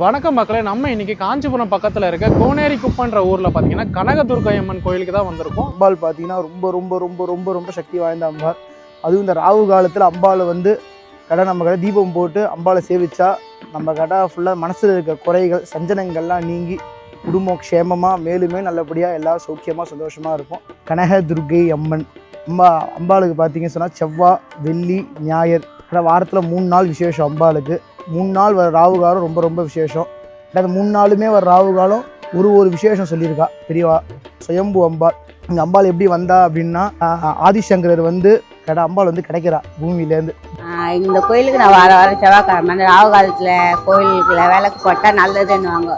வணக்கம் மக்களே, நம்ம இன்னைக்கு காஞ்சிபுரம் பக்கத்தில் இருக்க கோனேரி குப்பன்ற ஊரில் பார்த்தீங்கன்னா கனகதுர்க்கை அம்மன் கோயிலுக்கு தான் வந்திருக்கோம். அம்பாள் பார்த்தீங்கன்னா ரொம்ப ரொம்ப ரொம்ப ரொம்ப ரொம்ப சக்தி வாய்ந்த அம்பாள். அதுவும் இந்த ராகு காலத்தில் அம்பாள் வந்து நம்ம கடை தீபம் போட்டு அம்பாளை சேவிச்சா நம்ம கடை ஃபுல்லாக மனசில் இருக்க குறைகள் சஞ்சனங்கள்லாம் நீங்கி குடும்பம் க்ஷேமமாக மேலுமே நல்லபடியாக எல்லோரும் சௌக்கியமாக சந்தோஷமாக இருக்கும். கனகதுர்க்கை அம்மன் அம்பாளுக்கு பார்த்தீங்கன்னு சொன்னால் செவ்வாய், வெள்ளி, ஞாயிறு வாரத்தில் 3 நாள் விசேஷம். அம்பாளுக்கு 3 நாள் வர ராகுகாலம் ரொம்ப ரொம்ப விசேஷம். அந்த 3 நாளுமே வர ராகுகாலம் ஒரு விசேஷம் சொல்லியிருக்கா பெரியவா. சுயம்பு அம்பாள். இந்த அம்பாள் எப்படி வந்தா அப்படின்னா, ஆதிசங்கரர் வந்து அம்பாள் வந்து கிடைக்கிறா பூமியிலேருந்து. இந்த கோயிலுக்கு நான் வார செவ்வாய்க்கிழமை அந்த ராகு காலத்தில் கோயிலுக்குள்ள விளக்கு போட்டால் நல்லதுன்னுவாங்க.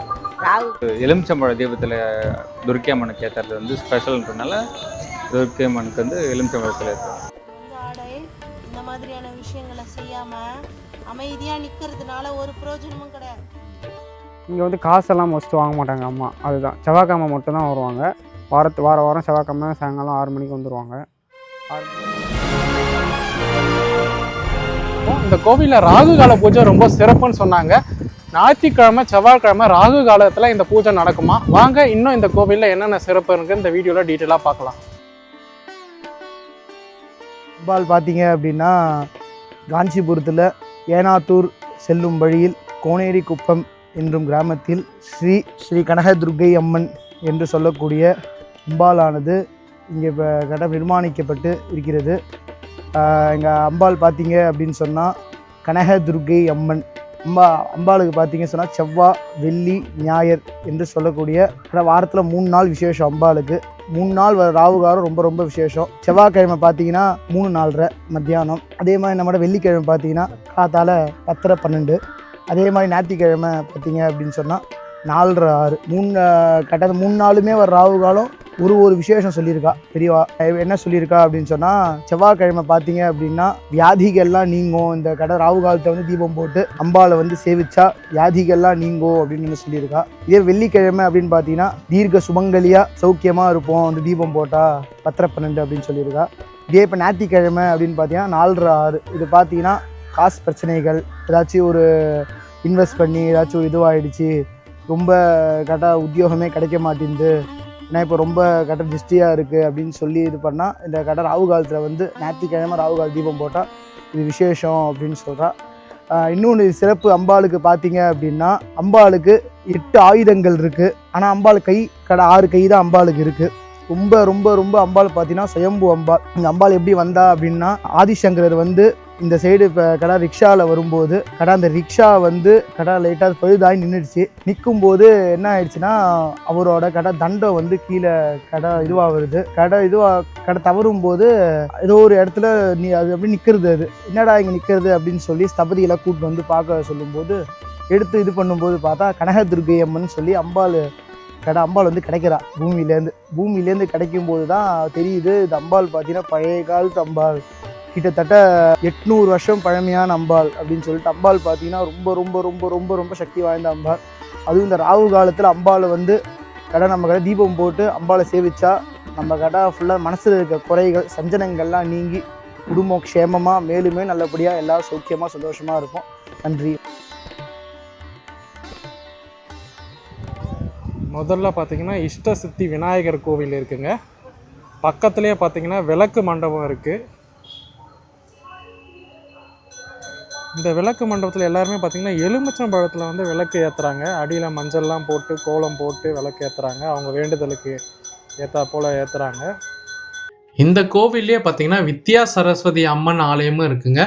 எலுமிச்சம்பழ தீபத்தில் துர்க்கை அம்மனுக்கு ஏற்றுறது வந்து ஸ்பெஷல்ன்றனால துர்க்கை அம்மனுக்கு வந்து எலுமிச்சம்பழத்தில் ஏற்றுறோம். இந்த மாதிரியான விஷயங்களை செய்யாமல் அமைதியாக நிற்கிறதுனால ஒரு பிரயோஜனமும் கிடையாது. இங்கே வந்து காசெல்லாம் மோஸ்ட்டு வாங்க மாட்டாங்க அம்மா. அதுதான் செவ்வாய்க்கிழமை மட்டும்தான் வருவாங்க. வாரம் செவ்வாய்க்கிழமை சாயங்காலம் 6 மணிக்கு வந்துடுவாங்க. இந்த கோவிலில் ராகு கால பூஜை ரொம்ப சிறப்புன்னு சொன்னாங்க. ஞாயிற்றுக்கிழமை செவ்வாய்க்கிழமை ராகு காலத்தில் இந்த பூஜை நடக்குமா? வாங்க இன்னும் இந்த கோவிலில் என்னென்ன சிறப்பு இருக்குது இந்த வீடியோவில் டீட்டெயிலாக பார்க்கலாம். அம்பாள் பார்த்தீங்க அப்படின்னா காஞ்சிபுரத்தில் ஏனாத்தூர் செல்லும் வழியில் கோனேரி குப்பம் என்னும் கிராமத்தில் ஸ்ரீ கனகதுர்க்கை அம்மன் என்று சொல்லக்கூடிய அம்பாளானது இங்கே இப்போ நிர்மாணிக்கப்பட்டு இருக்கிறது. எங்கள் அம்பாள் பார்த்தீங்க அப்படின்னு சொன்னால் கனகதுர்க்கை அம்மன் அம்பாளுக்கு பார்த்தீங்கன்னு சொன்னால் செவ்வாய், வெள்ளி, ஞாயிறு என்று சொல்லக்கூடிய வாரத்தில் 3 நாள் விசேஷம். அம்பாளுக்கு 3 நாள் வர ராகுகாலம் ரொம்ப ரொம்ப விசேஷம். செவ்வாய்க்கிழமை பார்த்தீங்கன்னா 3:04 மத்தியானம். அதே மாதிரி நம்மளோட வெள்ளிக்கிழமை பார்த்தீங்கன்னா காத்தால 10:12. அதே மாதிரி ஞாயிற்றுக்கிழமை பார்த்தீங்க அப்படின்னு சொன்னால் 4:06. 3 நாளுமே வர ராகுகாலம் ஒரு விசேஷம் சொல்லியிருக்கா பெரியவா. என்ன சொல்லியிருக்கா அப்படின்னு சொன்னால், செவ்வாய்க்கிழமை பார்த்தீங்க அப்படின்னா வியாதிகள்லாம் நீங்கும். இந்த ராகு காலத்தை வந்து தீபம் போட்டு அம்பாளை வந்து சேவிச்சா வியாதிகள்லாம் நீங்கும் அப்படின்னு சொல்லியிருக்கா. இதே வெள்ளிக்கிழமை அப்படின்னு பார்த்தீங்கன்னா தீர்க்க சுமங்கலியாக சௌக்கியமாக இருப்போம் அந்த தீபம் போட்டால் 10:12 அப்படின்னு சொல்லியிருக்கா. இதே இப்போ ஞாயிற்றுக்கிழமை அப்படின்னு பார்த்தீங்கன்னா 4:06. இது பார்த்தீங்கன்னா காசு பிரச்சனைகள், ஏதாச்சும் ஒரு இன்வெஸ்ட் பண்ணி ஏதாச்சும் ஒரு இதுவாகிடுச்சு, ரொம்ப உத்தியோகமே கிடைக்க மாட்டேங்குது, ஏன்னா இப்போ ரொம்ப திருஷ்டியாக இருக்குது அப்படின்னு சொல்லி இது பண்ணால் இந்த ராகு காலத்தில் வந்து ஞாயிற்றுக்கிழமை ராகு கால தீபம் போட்டால் இது விசேஷம் அப்படின்னு சொல்கிறா. இன்னொன்று சிறப்பு அம்பாளுக்கு பார்த்தீங்க அப்படின்னா, அம்பாளுக்கு 8 ஆயுதங்கள் இருக்குது. ஆனால் அம்பாள் கை 6 கை தான் அம்பாளுக்கு இருக்குது. ரொம்ப ரொம்ப ரொம்ப அம்பாள் பார்த்தீங்கன்னா சுயம்பு அம்பாள். இந்த அம்பாள் எப்படி வந்தா அப்படின்னா, ஆதிசங்கரர் வந்து இந்த சைடு இப்போ ரிக்ஷாவில் வரும்போது அந்த ரிக்ஷா வந்து லைட்டாக பழுதாகி நின்றுடுச்சு. நிற்கும்போது என்ன ஆயிடுச்சுன்னா, அவரோட தண்டம் வந்து கீழே இதுவாக வருது. தவறும் போது ஏதோ ஒரு இடத்துல அது அப்படி நிற்கிறது. அது என்னடா இங்கே நிற்கிறது அப்படின்னு சொல்லி ஸ்தபதியெல்லாம் கூப்பிட்டு வந்து பார்க்க சொல்லும்போது, எடுத்து இது பண்ணும்போது பார்த்தா கனகதுர்க்கை அம்மன் சொல்லி அம்பாள் வந்து கிடைக்கிறா பூமியிலேருந்து கிடைக்கும் போது தான் தெரியுது இது அம்பாள் பார்த்தீங்கன்னா பழைய காலத்து அம்பாள், கிட்டத்தட்ட 800 வருஷம் பழமையான அம்பாள் அப்படின்னு சொல்லிட்டு. அம்பாள் பார்த்தீங்கன்னா ரொம்ப ரொம்ப ரொம்ப ரொம்ப ரொம்ப சக்தி வாய்ந்த அம்பாள். அதுவும் இந்த ராகு காலத்தில் அம்பாளை வந்து நம்ம தீபம் போட்டு அம்பாளை சேவிச்சா நம்ம ஃபுல்லாக மனசில் இருக்க குறைகள் சஞ்சனங்கள்லாம் நீங்கி குடும்பம் க்ஷேமமாக மேலுமே நல்லபடியாக எல்லோரும் சௌக்கியமாக சந்தோஷமாக இருக்கும். நன்றி. முதல்ல பார்த்தீங்கன்னா இஷ்ட சித்தி விநாயகர் கோவில் இருக்குங்க. பக்கத்துலேயே பார்த்தீங்கன்னா விளக்கு மண்டபம் இருக்குது. இந்த விளக்கு மண்டபத்தில் எல்லாருமே பார்த்தீங்கன்னா எலுமிச்சம்பழத்தில் வந்து விளக்கு ஏற்றுறாங்க. அடியில் மஞ்சள்லாம் போட்டு கோலம் போட்டு விளக்கு ஏற்றுறாங்க. அவங்க வேண்டுதலுக்கு ஏற்றா போல் ஏற்றுறாங்க. இந்த கோவில்லே பார்த்தீங்கன்னா வித்யா சரஸ்வதி அம்மன் ஆலயமும் இருக்குங்க.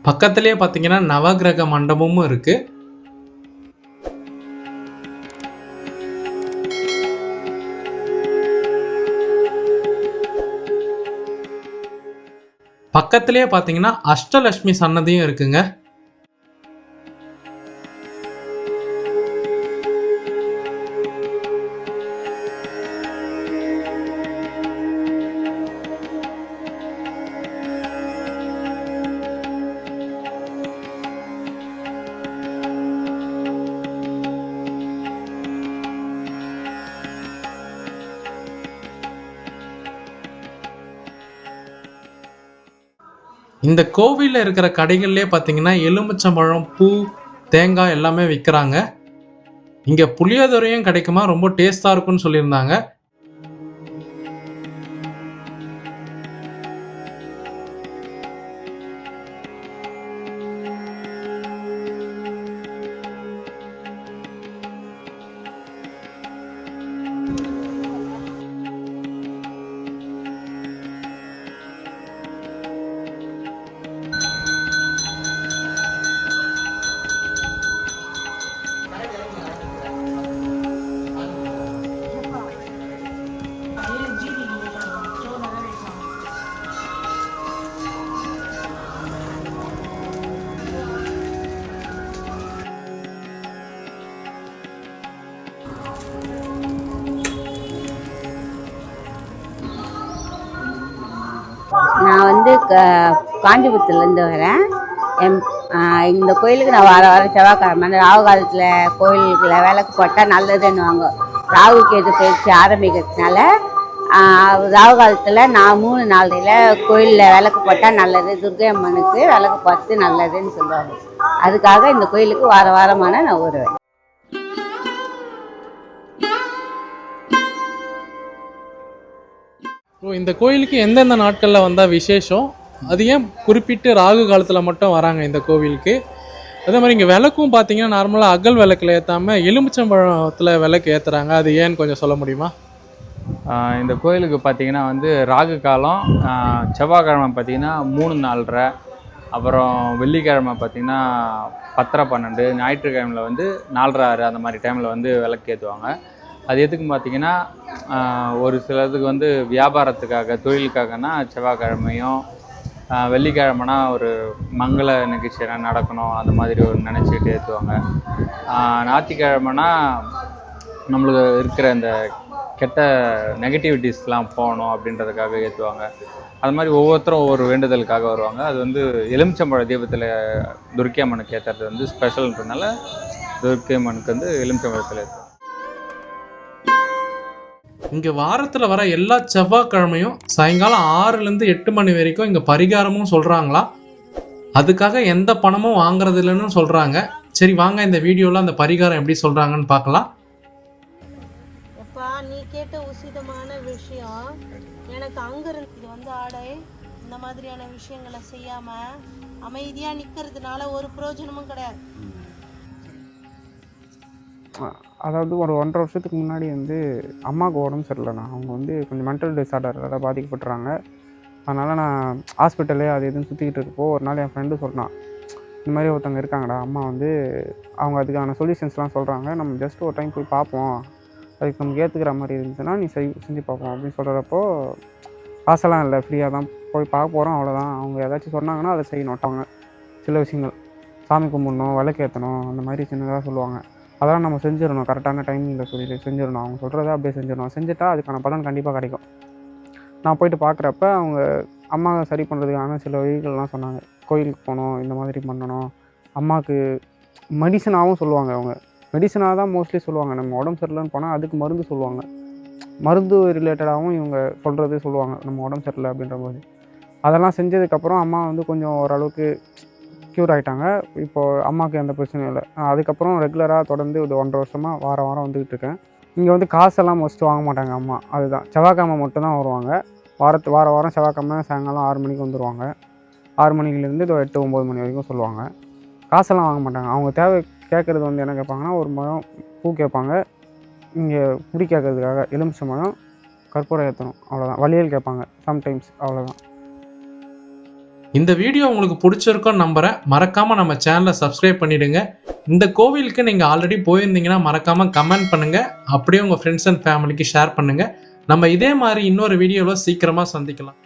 பக்கத்துலேயே பார்த்தீங்கன்னா நவகிரக மண்டபமும் இருக்குது. பக்கத்துலேயே பார்த்தீங்கன்னா அஷ்டலட்சுமி சன்னதியும் இருக்குங்க. இந்த கோவிலில் இருக்கிற கடைகள்லேயே பார்த்தீங்கன்னா எலுமிச்சம்பழம், பூ, தேங்காய் எல்லாமே விற்கிறாங்க. இங்கே புளியோதரையும் கிடைக்குமா, ரொம்ப டேஸ்ட்டாக இருக்கும்னு சொல்லியிருந்தாங்க. நான் வந்து காஞ்சிபுரத்துலேருந்து வரேன். இந்த கோயிலுக்கு நான் வாரம் செவ்வாய்க்கிழமை அந்த ராகு காலத்தில் கோயிலுக்குள்ள விளக்கு போட்டால் நல்லதுன்னுவாங்க. ராகு கேது பயிற்சி ஆரம்பிக்கிறதுனால ராகு காலத்தில் நான் 3-4 கோயிலில் விளக்கு போட்டால் நல்லது, துர்க்கை அம்மனுக்கு விளக்கு போட்டு நல்லதுன்னு சொல்லுவாங்க. அதுக்காக இந்த கோயிலுக்கு வாரமான நான் வருவேன். இந்த கோயிலுக்கு எந்தெந்த நாட்களில் வந்தால் விசேஷம், அது ஏன் குறிப்பிட்டு ராகு காலத்தில் மட்டும் வராங்க இந்த கோவிலுக்கு? அதே மாதிரி இங்கே விளக்கும் பார்த்தீங்கன்னா நார்மலாக அகல் விளக்கில் ஏற்றாமல் எலுமிச்சம்பழத்தில் விளக்கு ஏற்றுறாங்க. அது ஏன்னு கொஞ்சம் சொல்ல முடியுமா? இந்த கோயிலுக்கு பார்த்தீங்கன்னா வந்து ராகு காலம் செவ்வாய்க்கிழமை பார்த்தீங்கன்னா 3-4:30, அப்புறம் வெள்ளிக்கிழமை பார்த்தீங்கன்னா 10:12, ஞாயிற்றுக்கிழமையில் வந்து 4:30 அந்த மாதிரி டைமில் வந்து விளக்கு ஏற்றுவாங்க. அது எதுக்குன்னு பார்த்தீங்கன்னா ஒரு சிலதுக்கு வந்து வியாபாரத்துக்காக, தொழிலுக்காகனா செவ்வாய்க்கிழமையும், வெள்ளிக்கிழமைனா ஒரு மங்கள நிகழ்ச்சி நடக்கணும் அந்த மாதிரி ஒரு நினச்சிக்கிட்டு ஏற்றுவாங்க. ஞாயிற்றுக்கிழமைனா நம்மளுக்கு இருக்கிற இந்த கெட்ட நெகட்டிவிட்டிஸ்லாம் போகணும் அப்படின்றதுக்காக ஏற்றுவாங்க. அது மாதிரி ஒவ்வொருத்தரும் ஒவ்வொரு வேண்டுதலுக்காக வருவாங்க. அது வந்து எலுமிச்சம்பழ தீபத்தில் துர்க்கை அம்மனுக்கு ஏற்றுறது வந்து ஸ்பெஷல்ன்றதுனால துர்க்கை அம்மனுக்கு வந்து எலுமிச்சம்பழத்தில் ஏற்றுவாங்க. இங்கே வாரத்தில் வர எல்லா செவ்வாய்க்கிழமையும் சாயங்காலம் 6லேருந்து 8 மணி வரைக்கும் இங்கே பரிகாரமும் சொல்கிறாங்களா. அதுக்காக எந்த பணமும் வாங்குறது இல்லைன்னு சொல்கிறாங்க. சரி வாங்க இந்த வீடியோவில் அந்த பரிகாரம் எப்படி சொல்கிறாங்கன்னு பார்க்கலாம். எப்பா நீ கேட்ட உசிதமான விஷயம். எனக்கு அங்கிருந்து இது வந்து ஆடை இந்த மாதிரியான விஷயங்களை செய்யாமல் அமைதியாக நிற்கிறதுனால ஒரு பிரயோஜனமும் கிடையாது. அதாவது ஒரு 1.5 வருஷத்துக்கு முன்னாடி வந்து அம்மாவுக்கு உடம்பு சரியில்லைண்ணா. அவங்க வந்து கொஞ்சம் மென்டல் டிஸார்டரால் பாதிக்கப்பட்டுறாங்க. அதனால் நான் ஹாஸ்பிட்டலே அது எதுவும் சுற்றிக்கிட்டு இருக்கப்போ ஒரு நாள் என் ஃப்ரெண்டு சொன்னான், இந்த மாதிரி ஒருத்தவங்க இருக்காங்கடா, அம்மா வந்து அவங்க அதுக்கான சொல்யூஷன்ஸ்லாம் சொல்கிறாங்க, நம்ம ஜஸ்ட் ஒரு டைம் போய் பார்ப்போம், அதுக்கு நமக்கு ஏற்றுக்கிற மாதிரி இருந்துச்சுன்னா நீ செஞ்சு பார்ப்போம் அப்படின்னு சொல்கிறப்போ, காசெல்லாம் இல்லை, ஃப்ரீயாக தான் போய் பார்க்க போகிறோம், அவ்வளோதான். அவங்க ஏதாச்சும் சொன்னாங்கன்னா அதை செய்யணும். அவங்க சில விஷயங்கள் சாமி கும்பிடணும், விளக்கு ஏற்றணும், அந்த மாதிரி சின்னதாக சொல்லுவாங்க. அதெல்லாம் நம்ம செஞ்சிடணும், கரெக்டான டைமிங்கில் சொல்லி செஞ்சிடணும். அவங்க சொல்கிறத அப்படியே செஞ்சிடணும். செஞ்சுட்டா அதுக்கான பலன் கண்டிப்பாக கிடைக்கும். நான் போயிட்டு பார்க்குறப்ப அவங்க அம்மா சரி பண்ணுறதுக்கான சில வழிகள்லாம் சொன்னாங்க. கோயிலுக்கு போகணும், இந்த மாதிரி பண்ணணும். அம்மாவுக்கு மெடிசனாகவும் சொல்லுவாங்க. அவங்க மெடிசனாக தான் மோஸ்ட்லி சொல்லுவாங்க. நம்ம உடம்பு சரியில்லைன்னு போனால் அதுக்கு மருந்து சொல்லுவாங்க. மருந்து ரிலேட்டடாகவும் இவங்க சொல்கிறது சொல்லுவாங்க, நம்ம உடம்பு சரியில்லை அப்படின்ற மாதிரி. அதெல்லாம் செஞ்சதுக்கப்புறம் அம்மா வந்து கொஞ்சம் ஓரளவுக்கு க்யூர் ஆகிட்டாங்க. இப்போது அம்மாவுக்கு எந்த பிரச்சனையும் இல்லை. அதுக்கப்புறம் ரெகுலராக தொடர்ந்து ஒரு 1.5 வருஷமாக வாரம் வந்துக்கிட்டு இருக்கேன். இங்கே வந்து காசெல்லாம் மோஸ்ட்டு வாங்க மாட்டாங்க அம்மா. அதுதான் செவ்வாய்க்கிழமை மட்டும்தான் வருவாங்க. வாரம் செவ்வாய்க்கிழமை சாயங்காலம் 6 மணிக்கு வந்துடுவாங்க. 6 மணிலேருந்து 8-9 மணி வரைக்கும் சொல்லுவாங்க. காசெல்லாம் வாங்க மாட்டாங்க. அவங்க தேவை கேட்குறது வந்து என்ன கேட்பாங்கன்னா, ஒரு மரம் பூ கேட்பாங்க, இங்கே முடி கேட்கறதுக்காக எலுமிச்சம்பழம், கற்பூரம் ஏற்றணும், அவ்வளோதான். வளையல் கேட்பாங்க சம்டைம்ஸ், அவ்வளோதான். இந்த வீடியோ உங்களுக்கு பிடிச்சிருக்கோன்னு நம்புகிறேன். மறக்காமல் நம்ம சேனலை சப்ஸ்கிரைப் பண்ணிவிடுங்க. இந்த கோவிலுக்கு நீங்கள் ஆல்ரெடி போயிருந்தீங்கன்னா மறக்காமல் கமெண்ட் பண்ணுங்கள். அப்படியே உங்கள் ஃப்ரெண்ட்ஸ் அண்ட் ஃபேமிலிக்கு ஷேர் பண்ணுங்கள். நம்ம இதே மாதிரி இன்னொரு வீடியோவில் சீக்கிரமாக சந்திக்கலாம்.